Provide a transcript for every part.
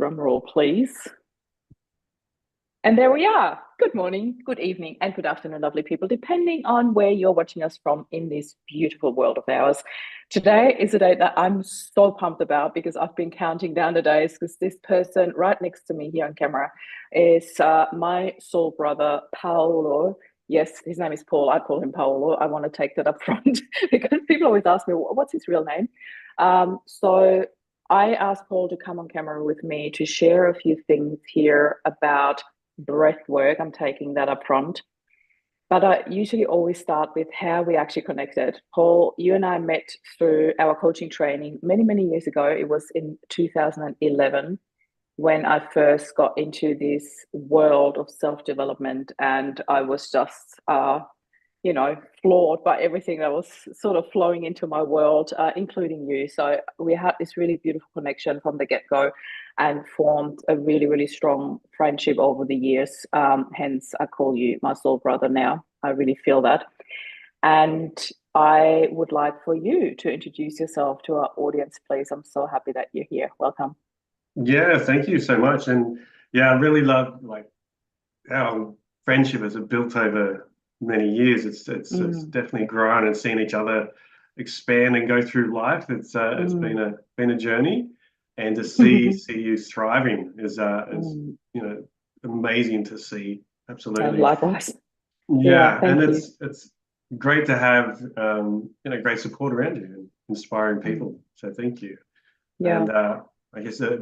Drum roll, please. And there we are. Good morning, good evening, and good afternoon, lovely people, depending on where you're watching us from in this beautiful world of ours. Today is a day that I'm so pumped about because I've been counting down the days because this person right next to me here on camera is my soul brother, Paolo. Yes, his name is Paul. I call him Paolo. I want to take that up front because people always ask me, what's his real name? So I asked Paul to come on camera with me to share a few things here about breath work. I'm taking that up front. But I usually always start with how we actually connected. Paul, you and I met through our coaching training many, many years ago. It was in 2011 when I first got into this world of self-development, and I was just floored by everything that was sort of flowing into my world, including you. So we had this really beautiful connection from the get-go and formed a really, really strong friendship over the years. Hence, I call you my soul brother now. I really feel that. And I would like for you to introduce yourself to our audience, please. I'm so happy that you're here. Welcome. Yeah, thank you so much. And yeah, I really love our friendship as it built over many years. It's definitely grown and seen each other expand and go through life. It's been a journey, and to see you thriving is amazing to see. Absolutely. Likewise. Yeah, Yeah, and thank you. it's great to have great support around you and inspiring people. So thank you. Yeah. And I guess a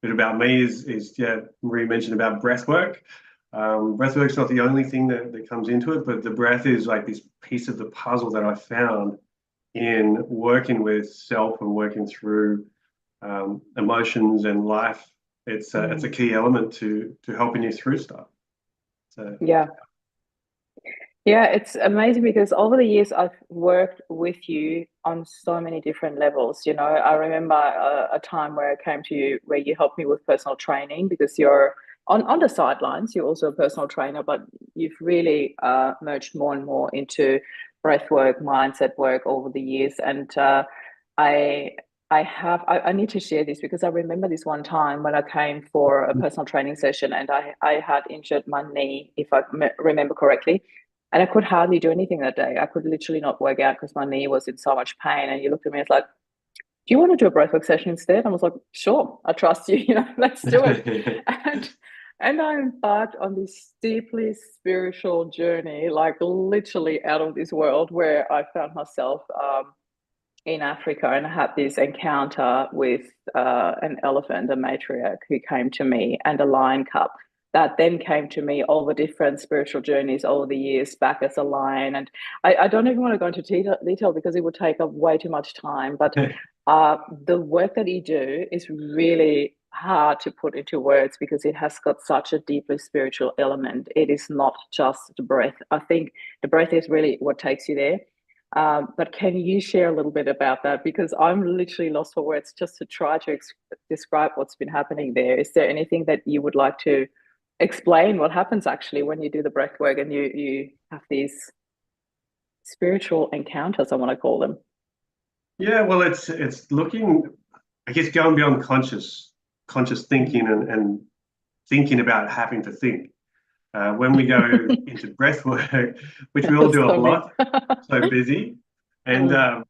bit about me is Marie mentioned about breath work. Breath work's not the only thing that comes into it, but the breath is like this piece of the puzzle that I found in working with self and working through emotions and life. It's a key element to helping you through stuff. So Yeah. Yeah, it's amazing because over the years I've worked with you on so many different levels. I remember a time where I came to you where you helped me with personal training because you're on the sidelines. You're also a personal trainer, but you've really merged more and more into breath work, mindset work over the years. And I I need to share this because I remember this one time when I came for a personal training session and I had injured my knee, if I remember correctly. And I could hardly do anything that day. I could literally not work out because my knee was in so much pain. And you looked at me, it's like, do you want to do a breathwork session instead? I was like, sure, I trust you, let's do it. And and I embarked on this deeply spiritual journey, like literally out of this world, where I found myself in Africa and I had this encounter with an elephant, a matriarch who came to me, and a lion cub that then came to me over different spiritual journeys over the years back as a lion. And I don't even want to go into detail because it would take up way too much time. But the work that you do is really hard to put into words because it has got such a deeply spiritual element. It is not just the breath. I think the breath is really what takes you there. But can you share a little bit about that? Because I'm literally lost for words just to try to describe what's been happening there. Is there anything that you would like to explain what happens actually when you do the breath work and you have these spiritual encounters, I want to call them? yeah, well, it's looking, I guess, going beyond conscious thinking and thinking about having to think. When we go into breath work, which we all do a So me. lot, so busy, and a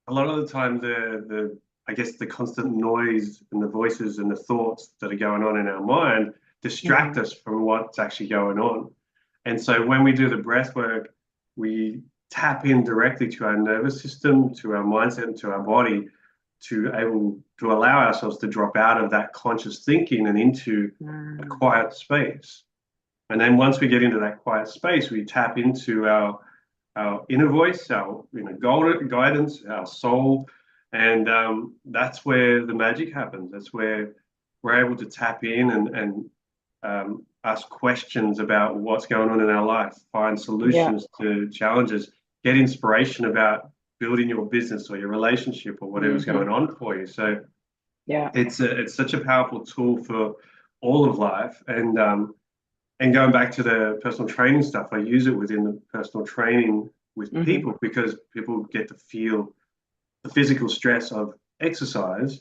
lot of the time the I guess the constant noise and the voices and the thoughts that are going on in our mind distract us from what's actually going on. And so when we do the breath work, we tap in directly to our nervous system, to our mindset, and to our body to able to allow ourselves to drop out of that conscious thinking and into a quiet space. And then once we get into that quiet space, we tap into our inner voice, our guidance, our soul, and that's where the magic happens. That's where we're able to tap in and ask questions about what's going on in our life, find Yeah. solutions to challenges, get inspiration about building your business or your relationship or whatever's going on for you. So Yeah. it's such a powerful tool for all of life. And going back to the personal training stuff, I use it within the personal training with people because people get to feel the physical stress of exercise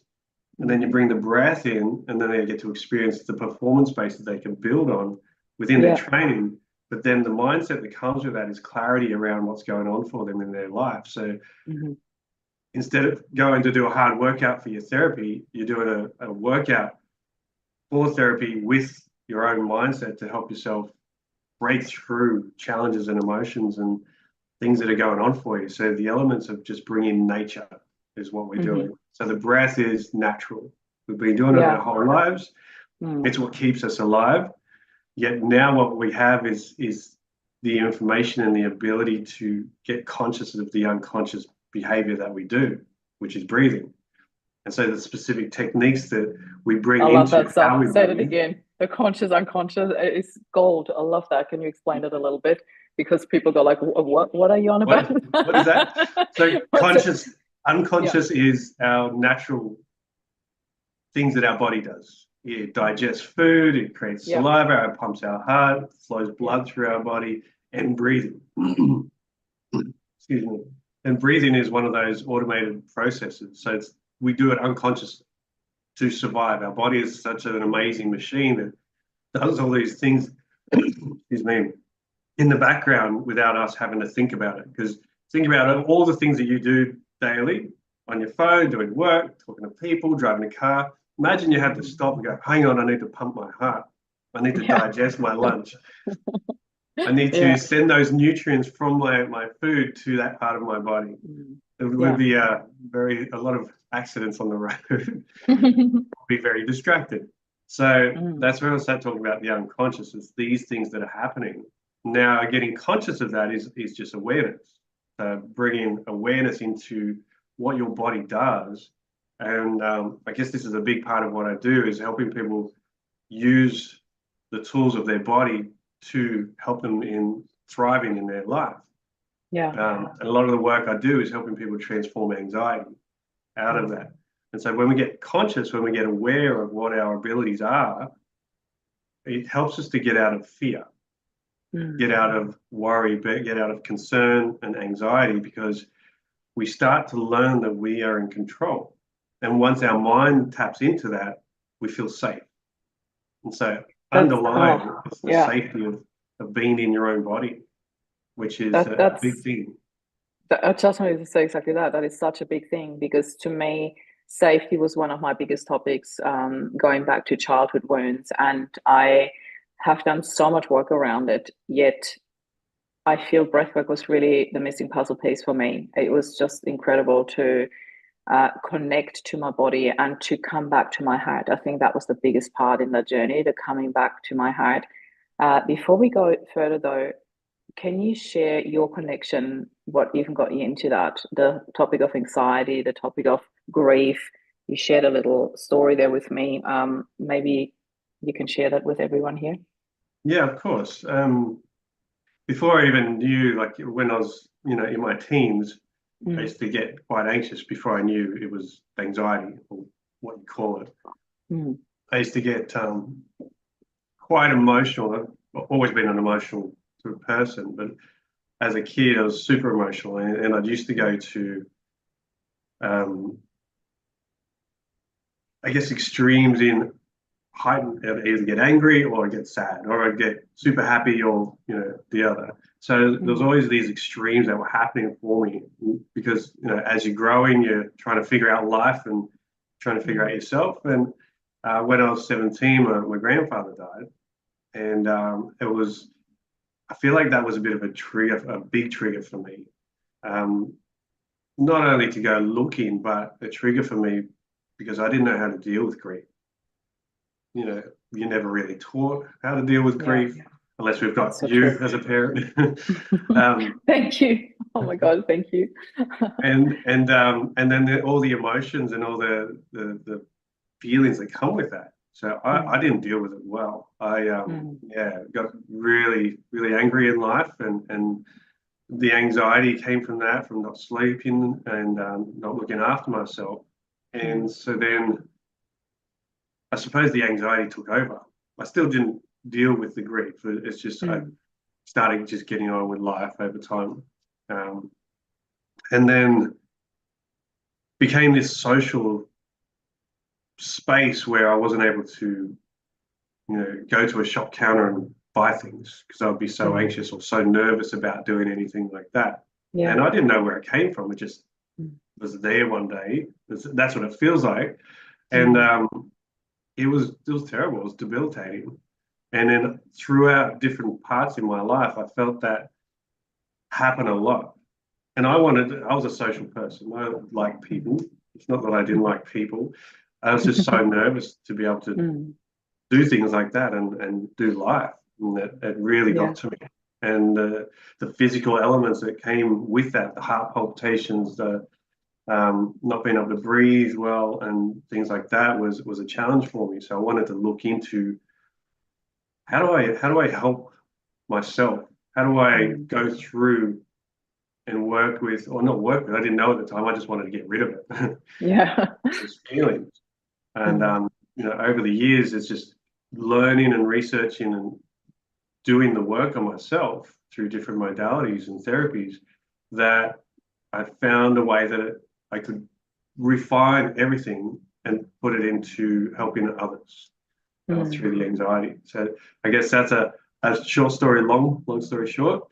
And then you bring the breath in, and then they get to experience the performance base that they can build on within their Yeah. training. But then the mindset that comes with that is clarity around what's going on for them in their life. So instead of going to do a hard workout for your therapy, you're doing a workout for therapy with your own mindset to help yourself break through challenges and emotions and things that are going on for you. So the elements of just bringing nature is what we're doing. So the breath is natural. We've been doing it our whole lives. It's what keeps us alive. Yet now what we have is the information and the ability to get conscious of the unconscious behavior that we do, which is breathing. And so the specific techniques that we bring I love into that how stuff. we Say it breathe. again. The conscious, unconscious is gold. I love that. Can you explain it a little bit? Because people go like, what are you on about? What is that? So conscious, unconscious is our natural things that our body does. It digests food, it creates saliva, it pumps our heart, flows blood through our body, and breathing. Excuse me. And breathing is one of those automated processes. So we do it unconsciously to survive. Our body is such an amazing machine that does all these things, excuse me, in the background without us having to think about it. Because think about it, all the things that you do daily on your phone, doing work, talking to people, driving a car. Imagine you had to stop and go, hang on, I need to pump my heart. I need to digest my lunch. I need to send those nutrients from my food to that part of my body. There would be a lot of accidents on the road. Be very distracted. So that's when I start talking about the unconscious. It's these things that are happening. Now, getting conscious of that is just awareness. Bringing awareness into what your body does. And I guess this is a big part of what I do is helping people use the tools of their body to help them in thriving in their life. And a lot of the work I do is helping people transform anxiety out of that. And so when we get conscious, when we get aware of what our abilities are, it helps us to get out of fear, get out of worry, get out of concern and anxiety, because we start to learn that we are in control. And once our mind taps into that, we feel safe. And so underlying is the safety of being in your own body, which is a big thing. I just wanted to say exactly that. That is such a big thing, because to me, safety was one of my biggest topics, going back to childhood wounds. And I have done so much work around it, yet I feel breathwork was really the missing puzzle piece for me. It was just incredible to connect to my body and to come back to my heart. I think that was the biggest part in the journey, the coming back to my heart. Before we go further though, can you share your connection, what even got you into that? The topic of anxiety, the topic of grief. You shared a little story there with me. Maybe you can share that with everyone here. Yeah, of course. Before I even knew, like when I was, in my teens, I used to get quite anxious before I knew it was anxiety, or what you call it. I used to get quite emotional. I've always been an emotional sort of person, but as a kid, I was super emotional, and I used to go to, I guess, extremes in heightened. I'd either get angry or I'd get sad, or I'd get super happy, or the other. So there's always these extremes that were happening for me, because as you're growing, you're trying to figure out life and trying to figure out yourself. And when I was 17, my grandfather died, and I feel like that was a bit of a trigger, a big trigger for me. Not only to go looking, but a trigger for me because I didn't know how to deal with grief. You're never really taught how to deal with grief unless we've got you as a parent. Thank you. Oh my God, thank you. and then all the emotions and all the feelings that come with that. So I didn't deal with it well. I got really, really angry in life, and the anxiety came from that, from not sleeping and not looking after myself. And so then I suppose the anxiety took over. I still didn't deal with the grief. It's just I started just getting on with life over time. And then became this social space where I wasn't able to, go to a shop counter and buy things because I'd be so anxious or so nervous about doing anything like that. Yeah. And I didn't know where it came from. It just Mm. was there one day. That's what it feels like. And it was terrible. It was debilitating. And then throughout different parts in my life, I felt that happen a lot. And I was a social person. I like people. It's not that I didn't like people. I was just so nervous to be able to do things like that and do life. And it really got to me. And the physical elements that came with that, the heart palpitations, the not being able to breathe well and things like that was a challenge for me. So I wanted to look into how do I help myself? How do I go through and work with, or not work with, I didn't know at the time, I just wanted to get rid of it. Yeah. Those feelings. And over the years, it's just learning and researching and doing the work on myself through different modalities and therapies that I found a way that I could refine everything and put it into helping others through the anxiety. So I guess that's a short story, long story short.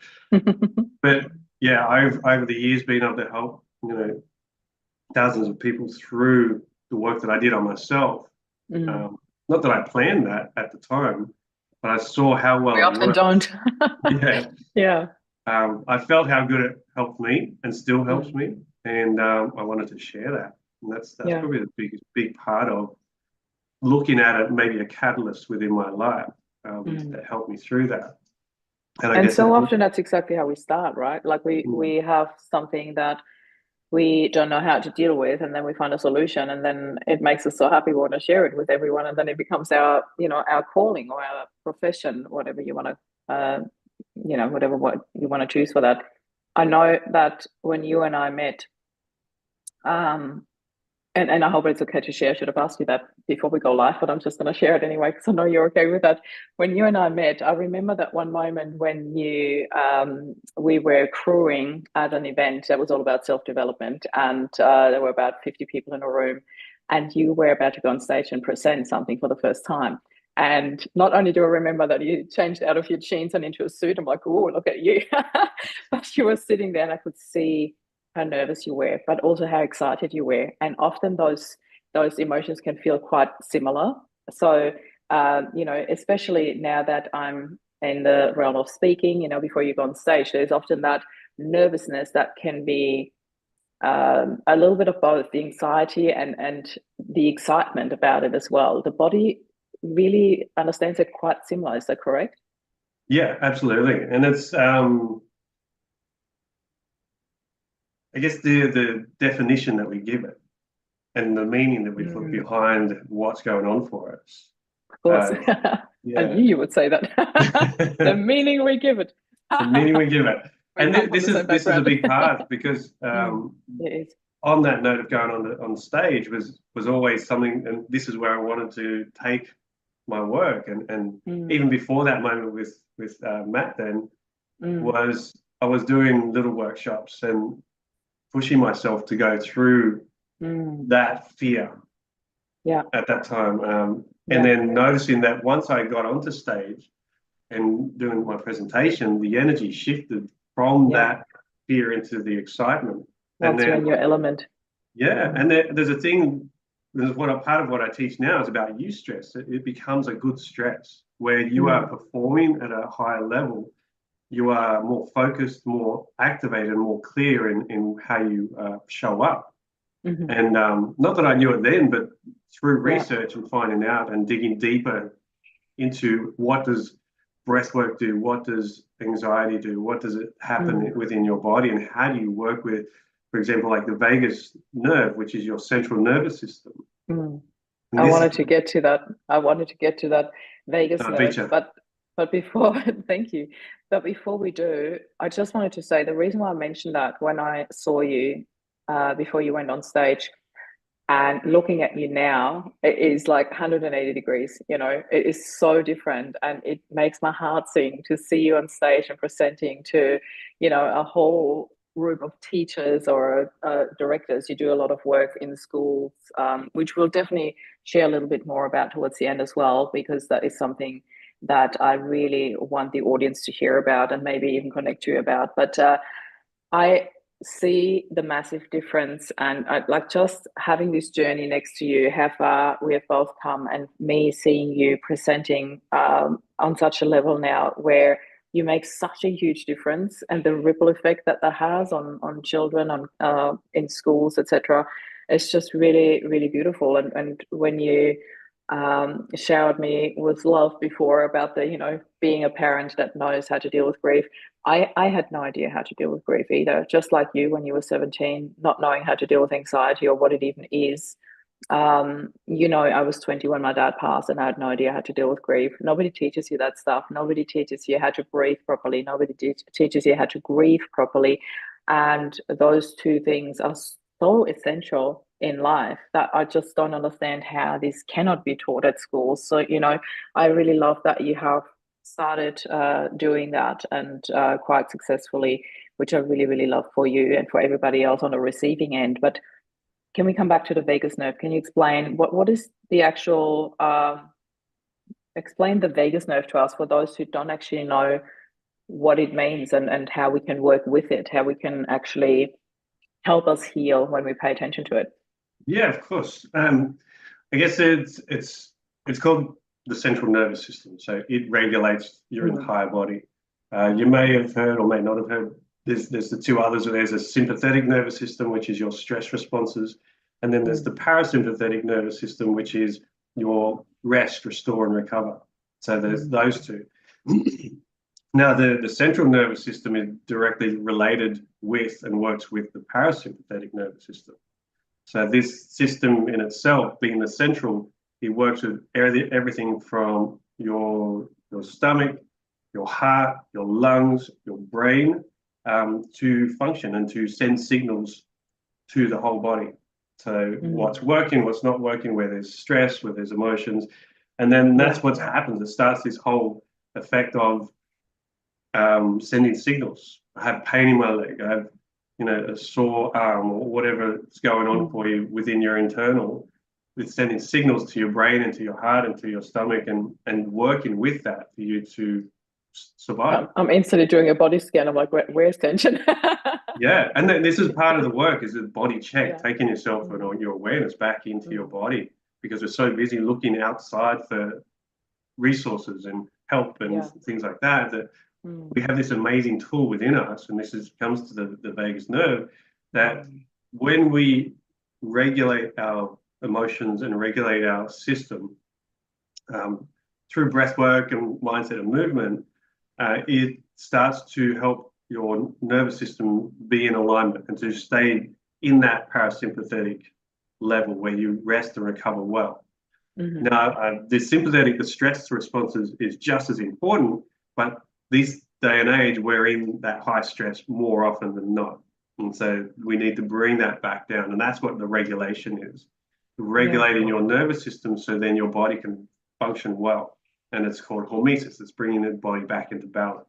But yeah, I've over the years been able to help, thousands of people through the work that I did on myself. Not that I planned that at the time, but I saw how well We it often worked. don't. Yeah. Yeah. I felt how good it helped me and still helps me. And I wanted to share that. And that's probably the big part of looking at it, maybe a catalyst within my life that helped me through that. And I guess so often that's exactly how we start, right? Like we have something that we don't know how to deal with, and then we find a solution, and then it makes us so happy we want to share it with everyone, and then it becomes our our calling or our profession, whatever you want to whatever what you want to choose for that. I know that when you and I met, and I hope it's okay to share. I should have asked you that before we go live, but I'm just going to share it anyway because I know you're okay with that. When you and I met, I remember that one moment when we were crewing at an event that was all about self-development, and there were about 50 people in a room, and you were about to go on stage and present something for the first time. And not only do I remember that you changed out of your jeans and into a suit, I'm like, oh, look at you. But you were sitting there and I could see how nervous you were, but also how excited you were. And often those emotions can feel quite similar. So, especially now that I'm in the realm of speaking, before you go on stage, there's often that nervousness that can be a little bit of both, the anxiety and the excitement about it as well. The body really understands it quite similar. Is that correct? Yeah, absolutely. And it's I guess the definition that we give it and the meaning that we put behind what's going on for us. Of course. I knew you would say that. The meaning we give it. The meaning we give it. And this is a big part because on that note of going on stage was always something, and this is where I wanted to take my work, and even before that moment with Matt then was I was doing little workshops and pushing myself to go through that fear at that time, and then noticing that once I got onto stage and doing my presentation, the energy shifted from that fear into the excitement. Once you're in your element. Yeah, and there's a thing. There's part of what I teach now is about eustress. It becomes a good stress where you are performing at a higher level. You are more focused, more activated, more clear in how you show up. And not that I knew it then, but through research and finding out and digging deeper into what does breathwork do, what does anxiety do, what does it happen within your body, and how do you work with, for example, like the vagus nerve, which is your central nervous system. I wanted to get to that. Vagus nerve, but before, thank you. But before we do, I just wanted to say the reason why I mentioned that when I saw you before you went on stage and looking at you now, it is like 180 degrees, it is so different, and it makes my heart sing to see you on stage and presenting to, a whole group of teachers or directors, you do a lot of work in schools, which we'll definitely share a little bit more about towards the end as well, because that is something that I really want the audience to hear about and maybe even connect to you about. But I see the massive difference, and I like just having this journey next to you, how far we have both come, and me seeing you presenting on such a level now where you make such a huge difference, and the ripple effect that that has on children, on in schools, etc. It's just really, really beautiful. And when you showered me with love before about the, being a parent that knows how to deal with grief. I had no idea how to deal with grief either, just like you when you were 17, not knowing how to deal with anxiety or what it even is. I was 20 when my dad passed, and I had no idea how to deal with grief. Nobody teaches you that stuff. Nobody teaches you how to breathe properly. Nobody teaches you how to grieve properly. And those two things are so essential in life that I just don't understand how this cannot be taught at schools. So, I really love that you have started doing that, and quite successfully, which I really, really love for you and for everybody else on the receiving end. But can we come back to the vagus nerve? Can you explain what is the actual explain the vagus nerve to us for those who don't actually know what it means, and how we can work with it, how we can actually help us heal when we pay attention to it? Yeah, of course. I guess it's called the central nervous system. So it regulates your entire body. You may have heard or may not have heard. There's the two others. There's a sympathetic nervous system, which is your stress responses, and then there's the parasympathetic nervous system, which is your rest, restore, and recover. So there's those two. Now, the central nervous system is directly related with and works with the parasympathetic nervous system. So this system in itself, being the central, it works with everything from your stomach, your heart, your lungs, your brain, to function and to send signals to the whole body. So what's working, what's not working, where there's stress, where there's emotions. And then that's what happens. It starts this whole effect of sending signals. I have pain in my leg. I have, a sore arm, or whatever is going on for you within your internal. It's sending signals to your brain and to your heart and to your stomach, and working with that for you to survive. I'm instantly doing a body scan. I'm like, where's tension? Yeah, and then this is part of the work, is a body check, taking yourself and your awareness back into your body, because we're so busy looking outside for resources and help and things like that, that we have this amazing tool within us, and comes to the vagus nerve, that when we regulate our emotions and regulate our system through breath work and mindset and movement, it starts to help your nervous system be in alignment and to stay in that parasympathetic level where you rest and recover well. Now, the sympathetic, the stress response is just as important, but this day and age, we're in that high stress more often than not. And so we need to bring that back down. And that's what the regulation is. Regulating your nervous system so then your body can function well. And it's called hormesis. It's bringing the body back into balance.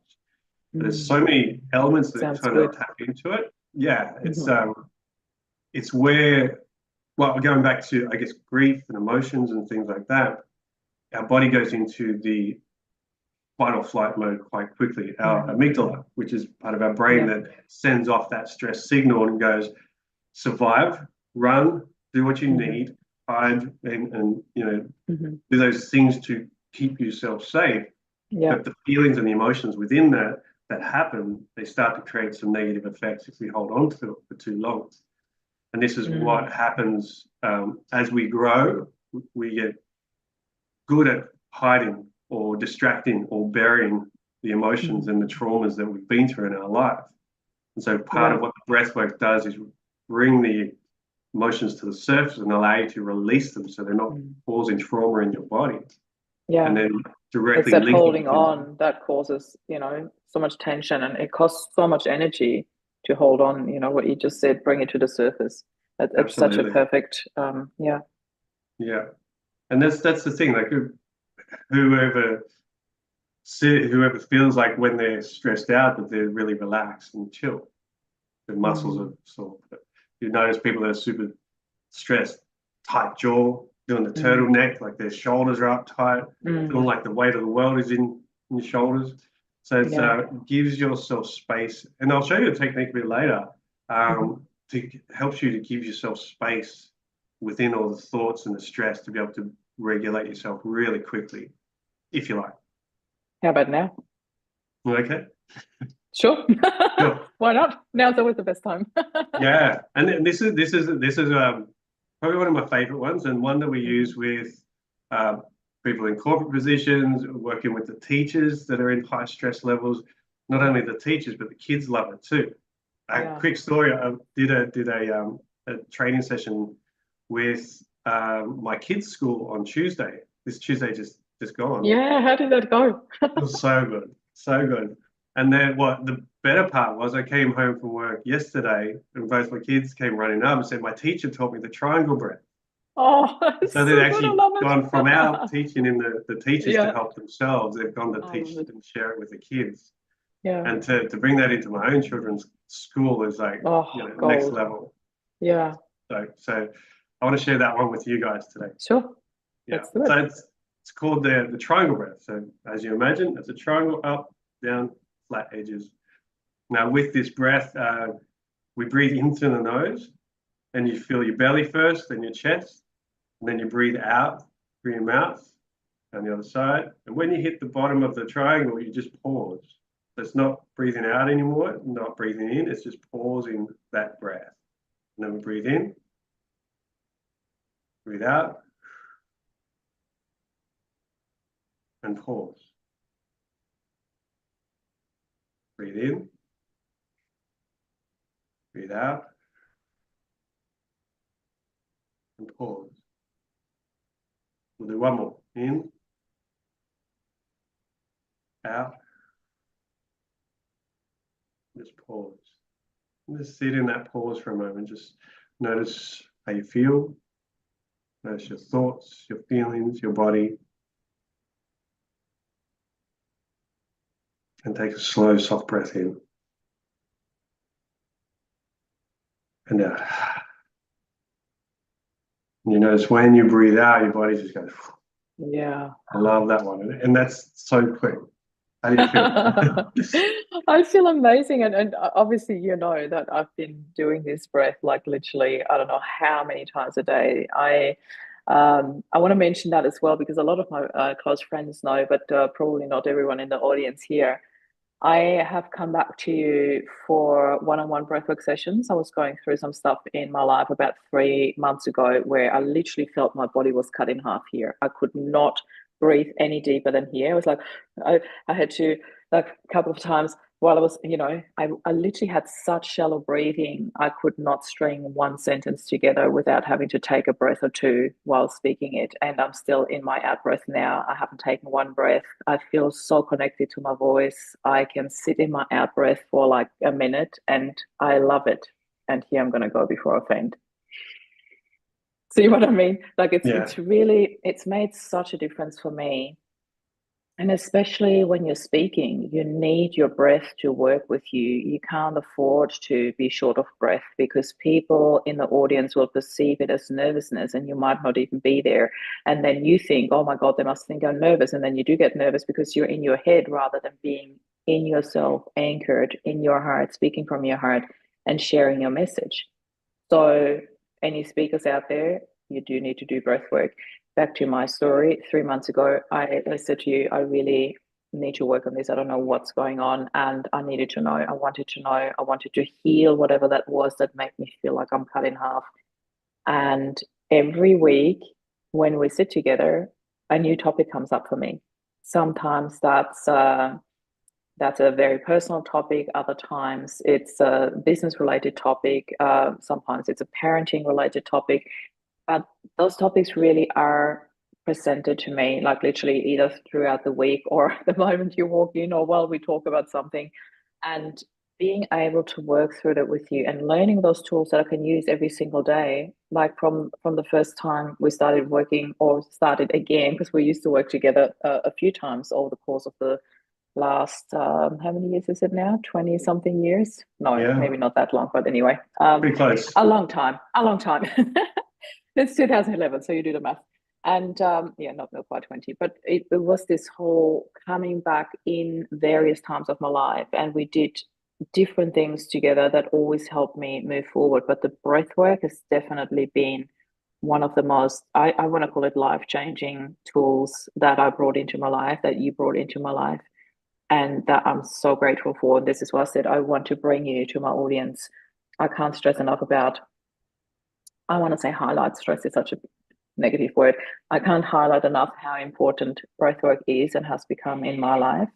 There's so many elements that kind of tap into it. Yeah, it's where, well, going back to, I guess, grief and emotions and things like that, our body goes into the fight or flight mode quite quickly. Our amygdala, which is part of our brain that sends off that stress signal and goes, survive, run, do what you need, hide, and do those things to keep yourself safe. But the feelings and the emotions within that happen, they start to create some negative effects if we hold on to it for too long. And this is what happens as we grow. We get good at hiding or distracting or burying the emotions and the traumas that we've been through in our life. And so part of what the breath work does is bring the emotions to the surface and allow you to release them so they're not causing trauma in your body. And then directly it's that holding on that causes, so much tension, and it costs so much energy to hold on, what you just said, bring it to the surface. It's such a perfect, Yeah. And that's the thing, like whoever feels like when they're stressed out that they're really relaxed and chill. the muscles are sore. But you notice people that are super stressed, tight jaw, doing the turtleneck, like their shoulders are up tight, feeling like the weight of the world is in your shoulders. So it gives yourself space. And I'll show you a technique a bit later helps you to give yourself space within all the thoughts and the stress to be able to regulate yourself really quickly, if you like. How about now? Okay. Sure. Why not? Now's always the best time. Yeah, and this is probably one of my favorite ones, and one that we use with people in corporate positions, working with the teachers that are in high stress levels. Not only the teachers, but the kids love it too. Quick story: I did a training session with my kids' school on Tuesday. This Tuesday just gone. Yeah, how did that go? It was so good, so good. And then what the better part was, I came home from work yesterday, and both my kids came running up and said, "My teacher taught me the triangle breath." Oh, so they've actually gone from our teaching in the teachers to help themselves. They've gone to teach and share it with the kids. Yeah. And to bring that into my own children's school is like next level. Yeah. So I want to share that one with you guys today. Sure. Yeah. So it's called the triangle breath. So as you imagine, it's a triangle up, down, flat edges. Now with this breath, we breathe into the nose, and you feel your belly first, then your chest, and then you breathe out through your mouth on the other side. And when you hit the bottom of the triangle, you just pause. So it's not breathing out anymore, not breathing in, it's just pausing that breath. And then we breathe in, breathe out, and pause. Breathe in, breathe out, and pause. We'll do one more. In, out, just pause. And just sit in that pause for a moment. Just notice how you feel. Notice your thoughts, your feelings, your body. And take a slow, soft breath in. And out. And you notice when you breathe out, your body just goes. Yeah. I love that one. And that's so quick. How do you feel? I feel amazing. And obviously, you know that I've been doing this breath like literally, I don't know how many times a day. I want to mention that as well, because a lot of my close friends know, but probably not everyone in the audience here. I have come back to you for one-on-one breathwork sessions. I was going through some stuff in my life about 3 months ago where I literally felt my body was cut in half here. I could not breathe any deeper than here. I was like, I had to, like a couple of times while I was, I literally had such shallow breathing. I could not string one sentence together without having to take a breath or two while speaking it. And I'm still in my out breath now. I haven't taken one breath. I feel so connected to my voice. I can sit in my out breath for like a minute and I love it. And here I'm going to go before I faint. See what I mean? Like it's made such a difference for me. And especially when you're speaking, you need your breath to work with you. You can't afford to be short of breath because people in the audience will perceive it as nervousness and you might not even be there. And then you think, oh my God, they must think I'm nervous. And then you do get nervous because you're in your head rather than being in yourself, anchored in your heart, speaking from your heart and sharing your message. So any speakers out there, you do need to do breath work. Back to my story, 3 months ago, I said to you, I really need to work on this. I don't know what's going on. And I needed to know. I wanted to know. I wanted to heal whatever that was that made me feel like I'm cut in half. And every week when we sit together, a new topic comes up for me. Sometimes that's a very personal topic. Other times it's a business related topic. Sometimes it's a parenting related topic. But those topics really are presented to me, like literally either throughout the week or the moment you walk in or while we talk about something. And being able to work through that with you and learning those tools that I can use every single day, like from the first time we started working or started again, because we used to work together a few times over the course of the last, how many years is it now? 20 something years? No, Yeah, maybe not that long, but anyway, pretty close. a long time, a long time. It's 2011, so you do the math. And yeah, not quite 20, but it was this whole coming back in various times of my life. And we did different things together that always helped me move forward. But the breath work has definitely been one of the most, I want to call it life-changing tools that I brought into my life, that you brought into my life, and that I'm so grateful for. And this is why I said I want to bring you to my audience. I can't stress enough about, I want to say highlight, stress is such a negative word. I can't highlight enough how important breathwork is and has become in my life.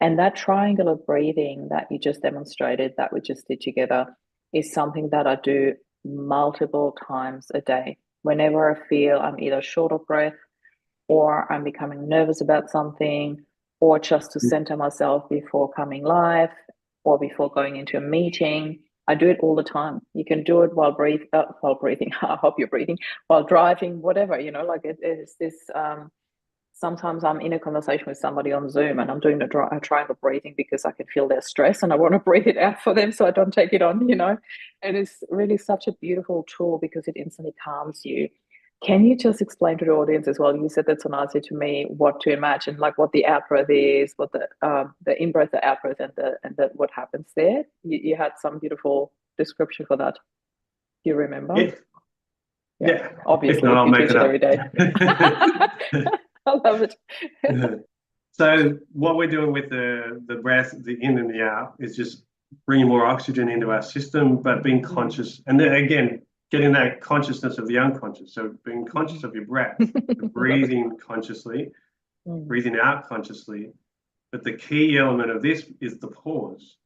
And that triangular breathing that you just demonstrated, that we just did together, is something that I do multiple times a day. Whenever I feel I'm either short of breath, or I'm becoming nervous about something, or just to center myself before coming live or before going into a meeting. I do it all the time. You can do it while breathing. I hope you're breathing while driving, whatever, like it's this. Sometimes I'm in a conversation with somebody on Zoom and I'm doing a triangle breathing because I can feel their stress and I want to breathe it out for them so I don't take it on. And it's really such a beautiful tool because it instantly calms you. Can you just explain to the audience as well? You said that so nicely to me what to imagine, like what the out breath is, what the in breath, the out breath, and the what happens there. You had some beautiful description for that. Do you remember? Yeah, Yeah, yeah. If not, obviously I'll you make teach it it up. every day. I love it. So what we're doing with the breath, the in and the out, is just bringing more oxygen into our system, but being conscious. And then again, getting that consciousness of the unconscious. So being conscious of your breath, Love it. breathing consciously, Mm. breathing out consciously. But the key element of this is the pause.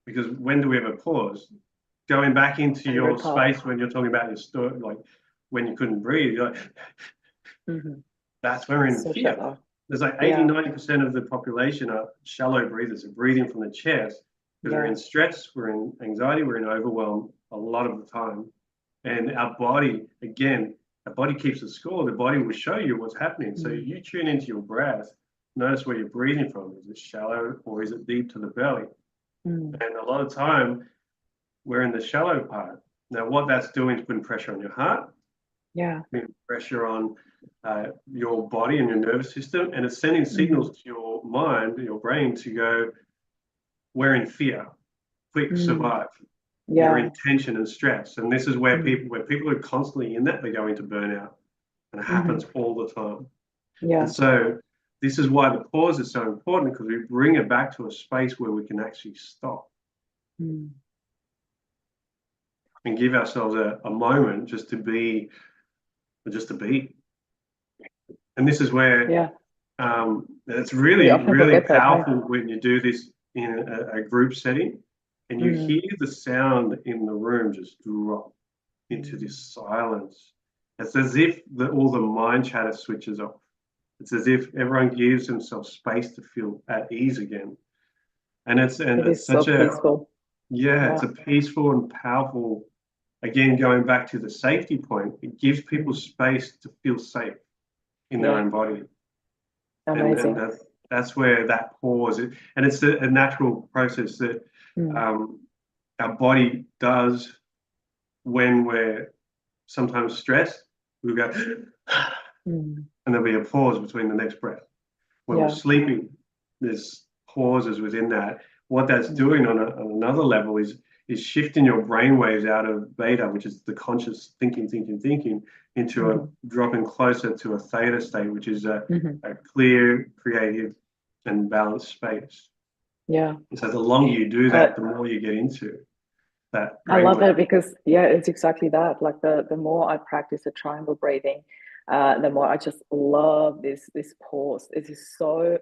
Because when do we ever pause? Going back into Favorite your part. space when you're talking about your story, like when you couldn't breathe, you're like, Mm-hmm. that's when we're in So fear. shallow. There's like 80, Yeah, 90% of the population are shallow breathers, are breathing from the chest because we're yeah. in stress, we're in anxiety, we're in overwhelm a lot of the time. And our body, again, our body keeps a score. The body will show you what's happening. So Mm. you tune into your breath, notice where you're breathing from. Is it shallow or is it deep to the belly? Mm. And a lot of time we're in the shallow part. Now, what that's doing is putting pressure on your heart, Yeah. putting pressure on your body and your nervous system, and it's sending Mm. signals to your mind, your brain, to go, we're in fear, quick, Mm. survive. You're Yeah. in tension and stress. And this is where Mm. people are constantly in that, they go into burnout. And it Mm-hmm. happens all the time. And Yeah. so this is why the pause is so important, because we bring it back to a space where we can actually stop Mm. and give ourselves a moment just to be. And this is where Yeah. it's We really, often really forget that, hey? powerful when you do this in a group setting and you Mm. hear the sound in the room just drop into Mm. this silence. It's as if all the mind chatter switches off. It's as if everyone gives themselves space to feel at ease again. And It it's is so such a peaceful. yeah, Yeah. it's a peaceful and powerful. Again, going back to the safety point, it gives people Mm. space to feel safe in their Yeah. own body, and Amazing. that's where that pause is, and it's a natural process that Mm. um, our body does when we're sometimes stressed. We go, Mm. and there'll be a pause between the next breath. When we're Yeah. sleeping, there's pauses within that. What that's Mm. doing on another level is shifting your brain waves out of beta, which is the conscious thinking, into a Mm-hmm. dropping closer to a theta state, which is Mm-hmm. a clear, creative, and balanced space. Yeah. So the longer you do Uh, that, the more you get into that I love it brainwave. because yeah, it's exactly that. Like the more I practice the triangle breathing, the more I just love this pause. It is so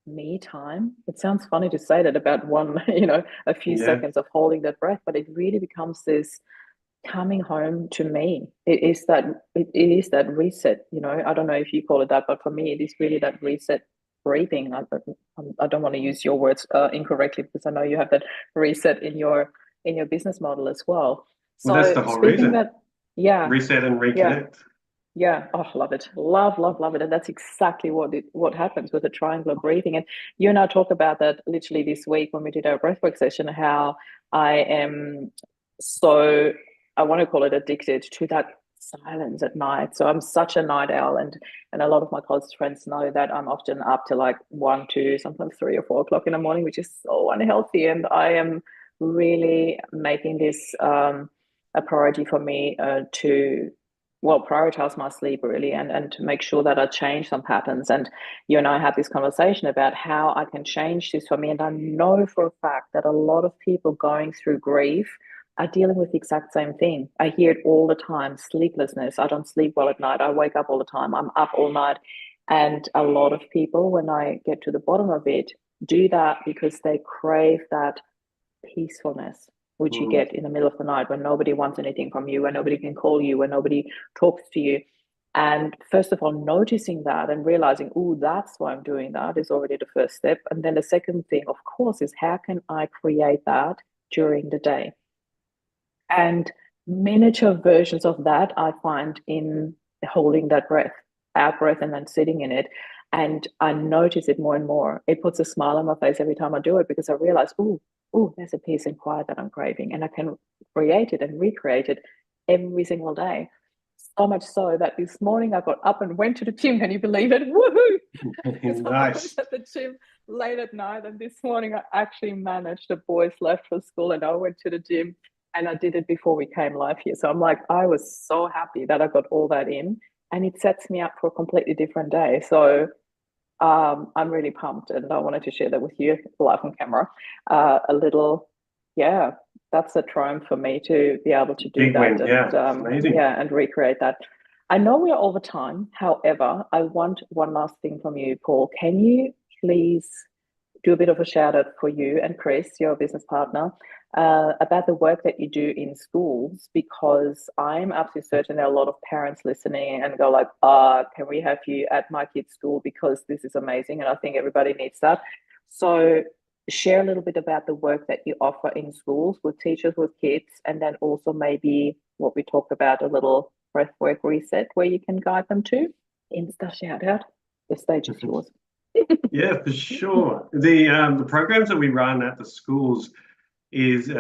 me time. It sounds funny to say that about one, a few Yeah, seconds of holding that breath, but it really becomes this coming home to me. It is that reset. I don't know if you call it that, but for me, it is really that reset breathing. I don't want to use your words incorrectly because I know you have that reset in your business model as well. well, that's So the whole speaking reason. that, yeah, Reset and yeah, reconnect. Yeah, oh, love it. Love, love, love it. And that's exactly what happens with the triangular breathing. And you and I talked about that literally this week when we did our breathwork session, how I am so, I want to call it addicted to that silence at night. So I'm such a night owl, and a lot of my close friends know that I'm often up to like 1, 2, sometimes 3 or 4 o'clock in the morning, which is so unhealthy. And I am really making this a priority for me to prioritize my sleep really, and to make sure that I change some patterns. And you and I had this conversation about how I can change this for me. And I know for a fact that a lot of people going through grief are dealing with the exact same thing. I hear it all the time: sleeplessness. I don't sleep well at night. I wake up all the time. I'm up all night. And a lot of people, when I get to the bottom of it, do that because they crave that peacefulness which you Mm. get in the middle of the night when nobody wants anything from you, when nobody can call you, when nobody talks to you. And first of all, noticing that and realizing, oh, that's why I'm doing that is already the first step. And then the second thing, of course, is how can I create that during the day? And miniature versions of that I find in holding that breath, out breath, and then sitting in it. And I notice it more and more. It puts a smile on my face every time I do it because I realize, there's a peace and quiet that I'm craving. And I can create it and recreate it every single day. So much so that this morning I got up and went to the gym. Can you believe it? Woohoo! Because I'm always Nice. at the gym late at night. And this morning I actually managed. The boys left for school and I went to the gym, and I did it before we came live here. So I'm like, I was so happy that I got all that in, and it sets me up for a completely different day. So I'm really pumped, and I wanted to share that with you live on camera. A little, yeah, that's a triumph for me to be able to do Big that, win. and Yeah. It's amazing. and recreate that. I know we're over time. However, I want one last thing from you, Paul. Can you please do a bit of a shout out for you and Chris, your business partner, about the work that you do in schools? Because I'm absolutely certain there are a lot of parents listening and go like, can we have you at my kid's school? Because this is amazing. And I think everybody needs that. So share a little bit about the work that you offer in schools with teachers, with kids, and then also maybe what we talked about, a little breathwork reset where you can guide them to. Insta shout out. The stage is yours. Yeah, for sure. The programs that we run at the schools is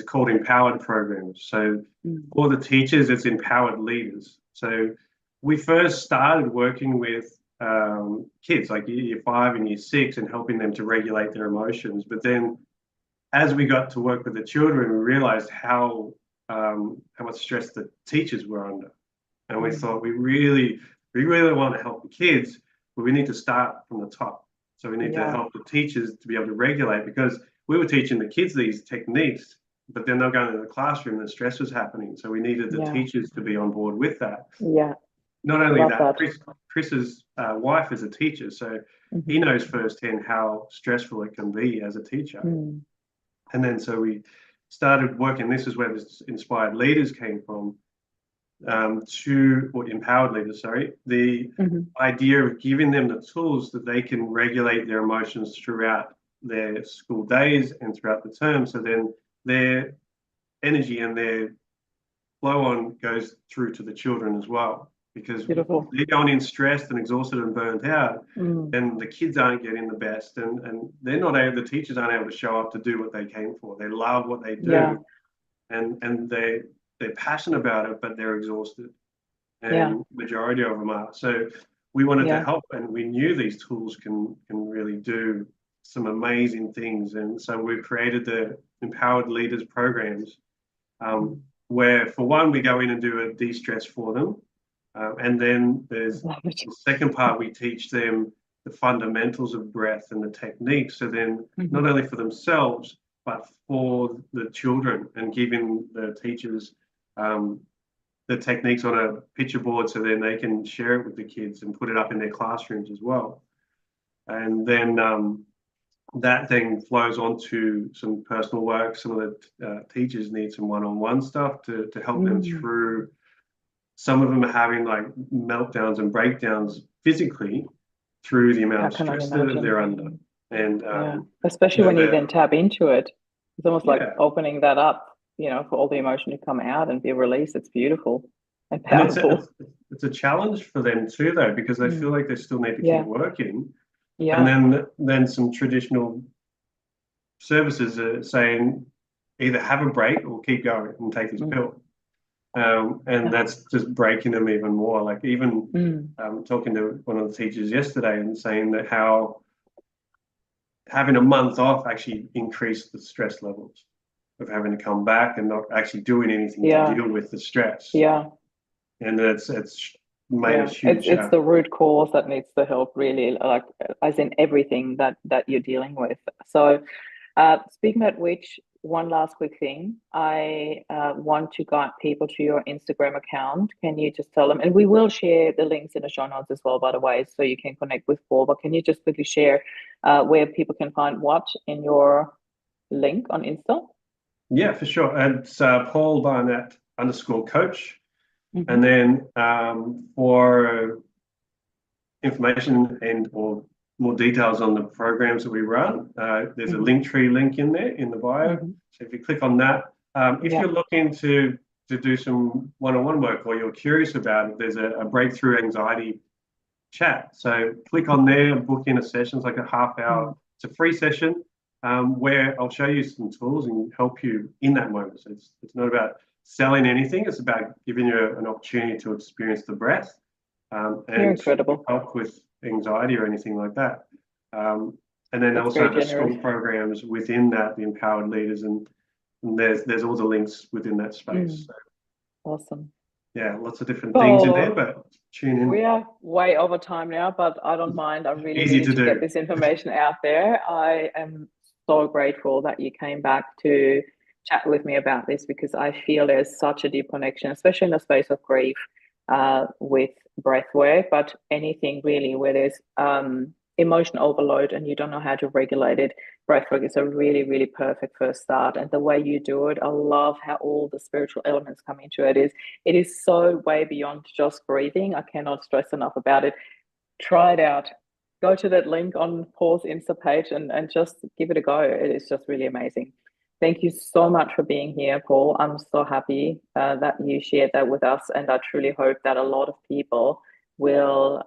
called empowered programs. So Mm. for the teachers, it's empowered leaders. So we first started working with kids like year 5 and year 6 and helping them to regulate their emotions. But then as we got to work with the children, we realized how much stress the teachers were under. And we thought we really want to help the kids, but we need to start from the top. So we need to Yeah, help the teachers to be able to regulate, because we were teaching the kids these techniques, but then they're going to the classroom and stress was happening. So we needed the yeah, teachers to be on board with that. yeah. Not only Love that, that. Chris's wife is a teacher, so he Hmm. knows firsthand how stressful it can be as a teacher. Mm. And then so we started working. This is where this inspired leaders came from, or empowered leaders, sorry, the Hmm. idea of giving them the tools that they can regulate their emotions throughout their school days and throughout the term. So then their energy and their flow on goes through to the children as well. Because if Beautiful. they're going in stressed and exhausted and burnt out, Mm. then the kids aren't getting the best, and they're not able, the teachers aren't able to show up to do what they came for. They love what they Yeah, do, and they're passionate about it, but they're exhausted, yeah, and majority of them are. So we wanted to yeah. help, and we knew these tools can really do some amazing things, and so we created the Empowered Leaders programs, Mm. where for one we go in and do a de-stress for them, and then there's Love it. the second part, we teach them the fundamentals of breath and the techniques. So then not Hmm. only for themselves, but for the children, and giving the teachers um, the techniques on a picture board so then they can share it with the kids and put it up in their classrooms as well. And then that then flows on to some personal work. Some of the teachers need some one-on-one stuff to help them Mm. through. Some of them are having like meltdowns and breakdowns physically through the amount I of can only stress that they're imagine. under. And Yeah, especially when you they're, then tap into it. It's almost like yeah, opening that up, for all the emotion to come out and be released. It's beautiful. and And powerful. it's a challenge for them too, though, because they feel Mm. like they still need to keep Yeah, working. And yeah, then some traditional services are saying either have a break or keep going and take this mm. pill. And Yeah. that's just breaking them even more. Like even Mm. talking to one of the teachers yesterday and saying that how having a month off actually increased the stress levels of having to come back and not actually doing anything to Yeah, deal with the stress. yeah. And it's made a Yeah, huge it's the root cause that needs the help, really, like as in everything that you're dealing with. So, speaking of which, one last quick thing, I want to guide people to your Instagram account. Can you just tell them, and we will share the links in the show notes as well, by the way, so you can connect with Paul. But can you just quickly share where people can find what in your link on Insta? Yeah, for sure. And it's Paul Barnat _coach. And Mm-hmm. then for information and or more details on the programs that we run, there's a Mm-hmm. Linktree link in there in the bio. Mm-hmm. So if you click on that, if Yeah. you're looking to do some one-on-one work or you're curious about it, there's a breakthrough anxiety chat. So click on there and book in a session. It's like a half hour. Mm. It's a free session where I'll show you some tools and help you in that moment. So it's not about selling anything. It's about giving you an opportunity to experience the breath You're and incredible. help with anxiety or anything like that. Um, and then That's very also the generous. school programs within that, the empowered leaders, and there's all the links within that space. Mm. So, Awesome. yeah, lots of different things in there, Oh, but tune we in. are way over time now, but I don't mind. I really Easy needed to to get do. this information out there. I am so grateful that you came back to chat with me about this because I feel there's such a deep connection, especially in the space of grief, with breath work, but anything really where there's emotion overload and you don't know how to regulate it. Breathwork is a really, really perfect first start. And the way you do it, I love how all the spiritual elements come into it. It is so way beyond just breathing. I cannot stress enough about it. Try it out. Go to that link on Paul's Insta page and just give it a go. It is just really amazing. Thank you so much for being here, Paul. I'm so happy that you shared that with us. And I truly hope that a lot of people will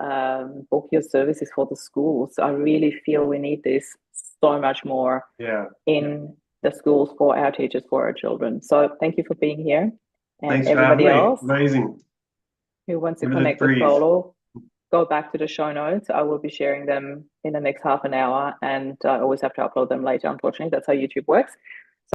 book your services for the schools. I really feel we need this so much more Yeah. in the schools for our teachers, for our children. So thank you for being here. And Thanks for having everybody me. else Amazing. who wants to Give it a connect with breathe. Paulo, go back to the show notes. I will be sharing them in the next half an hour, and I always have to upload them later, unfortunately. That's how YouTube works.